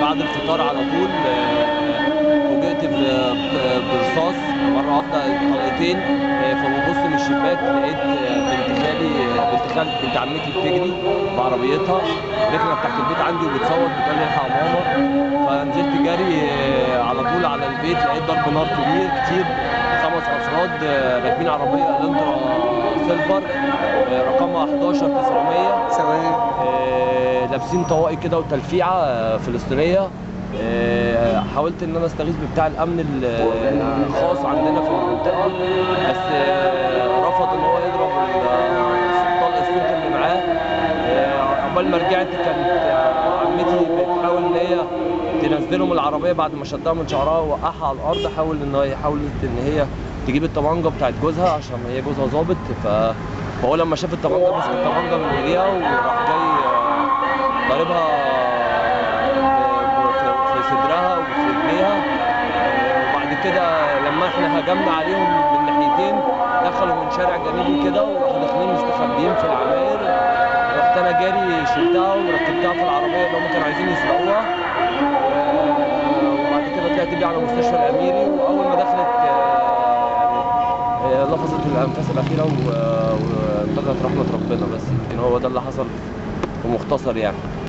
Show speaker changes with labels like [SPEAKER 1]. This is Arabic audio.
[SPEAKER 1] بعد الفطار على طول فوجئت برصاص مره واحده طلقتين. فببص من الشباك لقيت بنت عمتي بتجري بعربيتها، ركنت تحت البيت عندي وبتصوت بتقول لي الحق ماما. فنزلت جري على طول على البيت، لقيت ضرب نار كتير. 5 افراد راكبين عربيه الانترا سيلفر رقمها 11900
[SPEAKER 2] ثواني.
[SPEAKER 1] لابسين طواقي كده وتلفيعه فلسطينيه. حاولت ان انا استغيث بتاع الامن الخاص عندنا في المنطقه، بس رفض ان هو يضرب طلق الصوت اللي معاه. عقبال ما رجعت كانت عمتي بتحاول ان هي تنزله من العربيه بعد ما شدها من شعرها ووقعها على الارض. حاولت ان هي تجيب الطبنجه بتاعت جوزها عشان هي جوزها ظابط. فهو لما شاف الطبنجه مسك الطبنجه من ايديها وراح جاي ضاربها في صدرها وفي رجليها. وبعد كده لما احنا هجمنا عليهم من ناحيتين دخلوا من شارع جانبي كده وراحوا داخلين مستخبيين في العماير. رحت انا جاري شلتها وركبتها في العربيه اللي هم كانوا عايزين يسرقوها. وبعد كده طلعت بيها على مستشفى الاميري، واول ما دخلت لفظت الانفاس الاخيره وانتقلت رحمه ربنا. بس يمكن هو ده اللي حصل في مختصر يعني.